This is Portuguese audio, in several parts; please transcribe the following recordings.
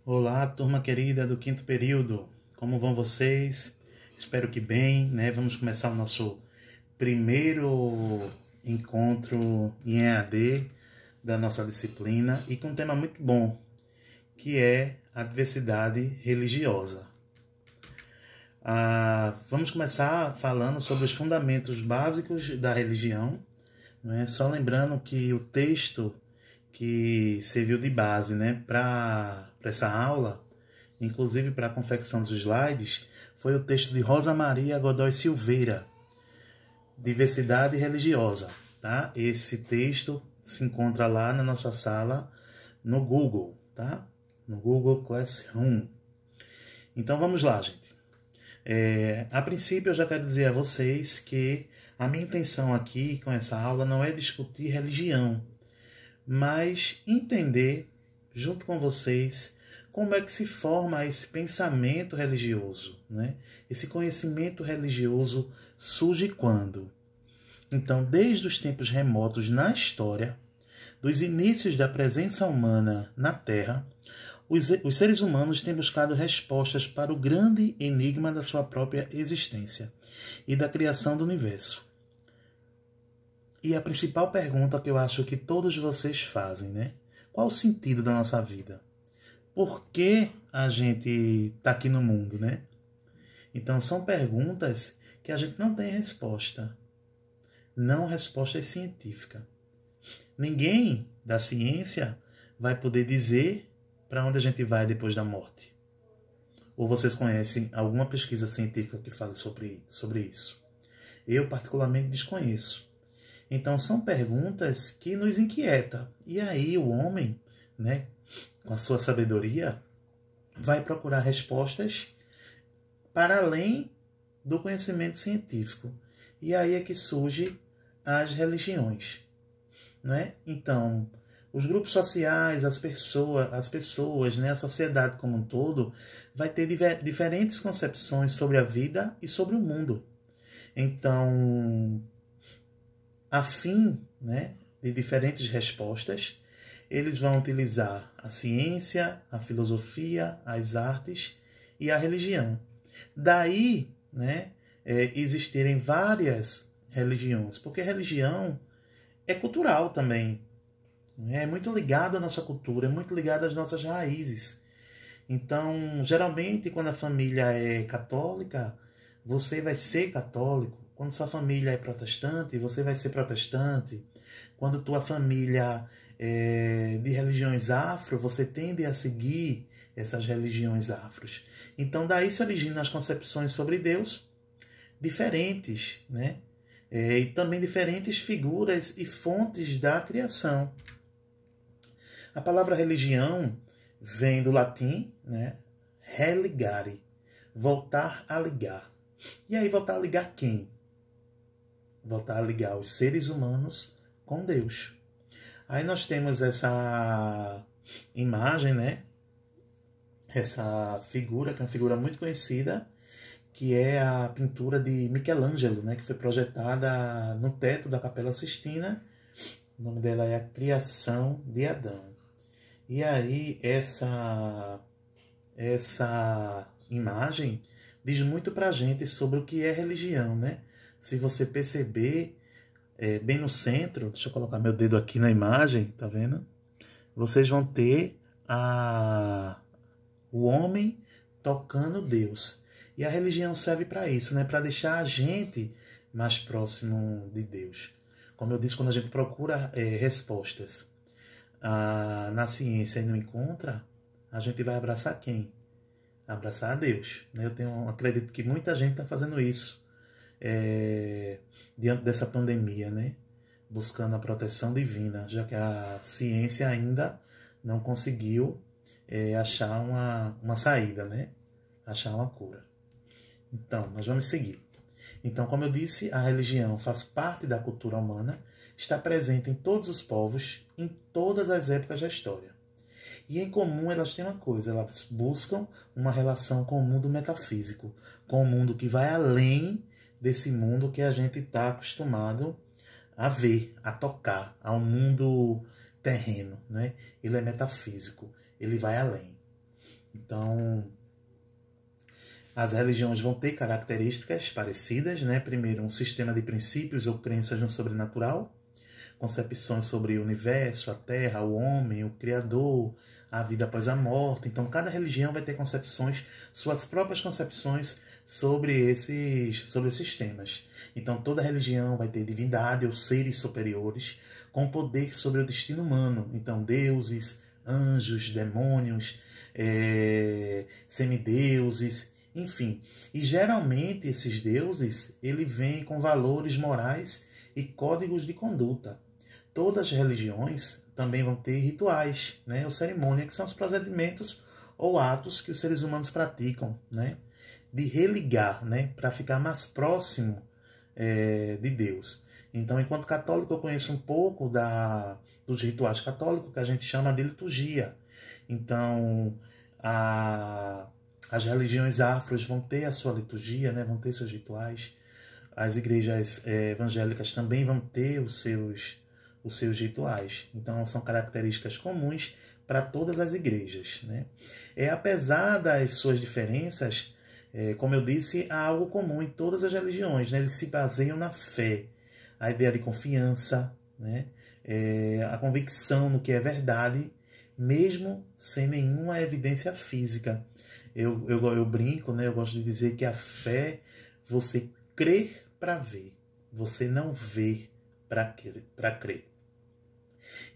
Olá, turma querida do quinto período. Como vão vocês? Espero que bem, né? Vamos começar o nosso primeiro encontro em EAD da nossa disciplina e com um tema muito bom, que é a diversidade religiosa. Vamos começar falando sobre os fundamentos básicos da religião, né? Só lembrando que o texto que serviu de base, né, para essa aula, inclusive para a confecção dos slides, foi o texto de Rosa Maria Godoy Silveira, Diversidade Religiosa. Tá? Esse texto se encontra lá na nossa sala no Google, tá? No Google Classroom. Então vamos lá, gente. A princípio eu já quero dizer a vocês que a minha intenção aqui com essa aula não é discutir religião, mas entender, junto com vocês, como é que se forma esse pensamento religioso, né? Esse conhecimento religioso surge quando? Então, desde os tempos remotos na história, dos inícios da presença humana na Terra, os seres humanos têm buscado respostas para o grande enigma da sua própria existência e da criação do universo. E a principal pergunta que eu acho que todos vocês fazem, né? Qual o sentido da nossa vida? Por que a gente está aqui no mundo, né? Então, são perguntas que a gente não tem resposta. Não respostas científicas. Ninguém da ciência vai poder dizer para onde a gente vai depois da morte. Ou vocês conhecem alguma pesquisa científica que fale sobre isso? Eu, particularmente, desconheço. Então, são perguntas que nos inquietam. E aí o homem, né, com a sua sabedoria, vai procurar respostas para além do conhecimento científico. E aí é que surgem as religiões, né? Então, os grupos sociais, as pessoas, né, a sociedade como um todo, vai ter diferentes concepções sobre a vida e sobre o mundo. Então, a fim, né, de diferentes respostas, eles vão utilizar a ciência, a filosofia, as artes e a religião. Daí, né, existirem várias religiões, porque religião é cultural também. É muito ligado à nossa cultura, é muito ligado às nossas raízes. Então, geralmente, quando a família é católica, você vai ser católico. Quando sua família é protestante, você vai ser protestante. Quando tua família é de religiões afro, você tende a seguir essas religiões afros. Então, daí se originam as concepções sobre Deus diferentes, né? E também diferentes figuras e fontes da criação. A palavra religião vem do latim, né? Religare, voltar a ligar. E aí, voltar a ligar quem? Voltar a ligar os seres humanos com Deus. Aí nós temos essa imagem, né? Essa figura, que é uma figura muito conhecida, que é a pintura de Michelangelo, né? Que foi projetada no teto da Capela Sistina. O nome dela é A Criação de Adão. E aí essa imagem diz muito pra gente sobre o que é religião, né? Se você perceber, bem no centro, deixa eu colocar meu dedo aqui na imagem, tá vendo? Vocês vão ter o homem tocando Deus. E a religião serve para isso, né? Para deixar a gente mais próximo de Deus. Como eu disse, quando a gente procura respostas na ciência e não encontra, a gente vai abraçar quem? Abraçar a Deus. Né? Acredito que muita gente está fazendo isso diante dessa pandemia, né? Buscando a proteção divina, já que a ciência ainda não conseguiu achar uma saída, né? Achar uma cura. Então, nós vamos seguir. Então, como eu disse, a religião faz parte da cultura humana, está presente em todos os povos, em todas as épocas da história. E em comum elas têm uma coisa, elas buscam uma relação com o mundo metafísico, com o mundo que vai além desse mundo que a gente está acostumado a ver, a tocar, ao mundo terreno, né? Ele é metafísico, ele vai além. Então, as religiões vão ter características parecidas, né? Primeiro, um sistema de princípios ou crenças no sobrenatural, concepções sobre o universo, a terra, o homem, o Criador, a vida após a morte. Então, cada religião vai ter concepções, suas próprias concepções sobre esses temas. Então, toda religião vai ter divindade ou seres superiores com poder sobre o destino humano. Então, deuses, anjos, demônios, semideuses, enfim. E geralmente esses deuses, ele vem com valores morais e códigos de conduta. Todas as religiões também vão ter rituais, né, ou cerimônia, que são os procedimentos ou atos que os seres humanos praticam, né, de religar, né, para ficar mais próximo de Deus. Então, enquanto católico, eu conheço um pouco dos rituais católicos, que a gente chama de liturgia. Então, as religiões afros vão ter a sua liturgia, né? Vão ter seus rituais. As igrejas evangélicas também vão ter os seus rituais. Então, são características comuns para todas as igrejas, né? Apesar das suas diferenças, como eu disse, há algo comum em todas as religiões, né? Eles se baseiam na fé, a ideia de confiança, né? A convicção no que é verdade, mesmo sem nenhuma evidência física. Eu brinco, né? Eu gosto de dizer que a fé, você crer para ver, você não vê para crer.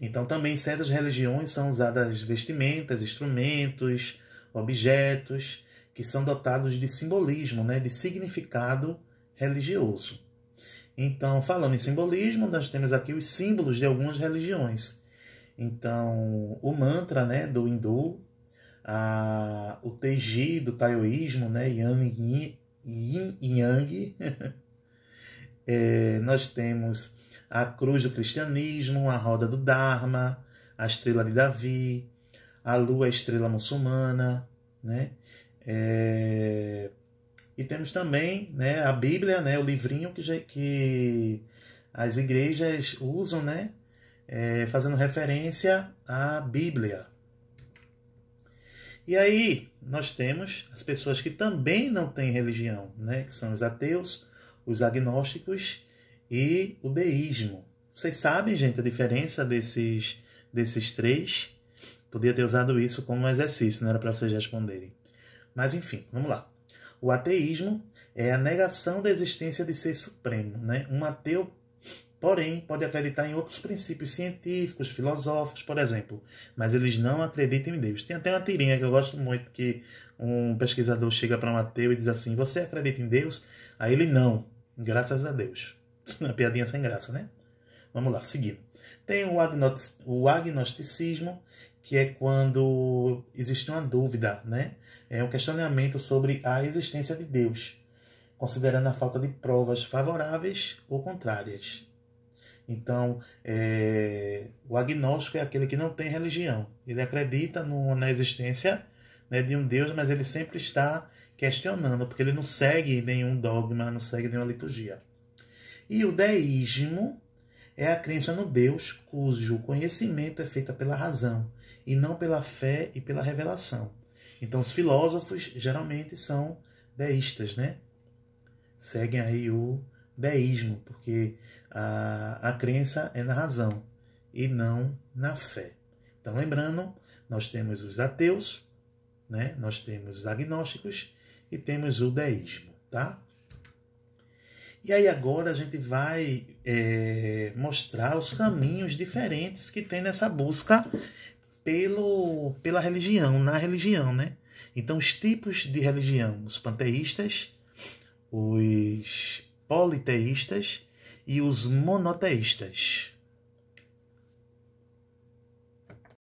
Então, também em certas religiões são usadas vestimentas, instrumentos, objetos que são dotados de simbolismo, né? De significado religioso. Então, falando em simbolismo, nós temos aqui os símbolos de algumas religiões. Então, o mantra, né, do hindu, o Teiji do taoísmo, né, Yin e Yang. Nós temos a cruz do cristianismo, a roda do Dharma, a estrela de Davi, a lua, a estrela muçulmana, né? E temos também, né, a Bíblia, né, o livrinho que as igrejas usam, né, fazendo referência à Bíblia. E aí nós temos as pessoas que também não têm religião, né, que são os ateus, os agnósticos e o deísmo. Vocês sabem, gente, a diferença desses três? Podia ter usado isso como um exercício, não era para vocês responderem. Mas enfim, vamos lá. O ateísmo é a negação da existência de ser supremo, né? Um ateu, porém, pode acreditar em outros princípios científicos, filosóficos, por exemplo, mas eles não acreditam em Deus. Tem até uma tirinha que eu gosto muito, que um pesquisador chega para um ateu e diz assim: você acredita em Deus? Aí ele: não, graças a Deus. Uma piadinha sem graça, né? Vamos lá, seguindo. Tem o agnosticismo, que é quando existe uma dúvida, né? É um questionamento sobre a existência de Deus, considerando a falta de provas favoráveis ou contrárias. Então, o agnóstico é aquele que não tem religião. Ele acredita na existência, né, de um Deus, mas ele sempre está questionando, porque ele não segue nenhum dogma, não segue nenhuma liturgia. E o deísmo é a crença no Deus cujo conhecimento é feito pela razão e não pela fé e pela revelação. Então, os filósofos geralmente são deístas, né? Seguem aí o deísmo, porque a crença é na razão e não na fé. Então, lembrando, nós temos os ateus, né? Nós temos os agnósticos e temos o deísmo, tá? E aí agora a gente vai mostrar os caminhos diferentes que tem nessa busca pela religião, na religião, né? Então, os tipos de religião: os panteístas, os politeístas e os monoteístas.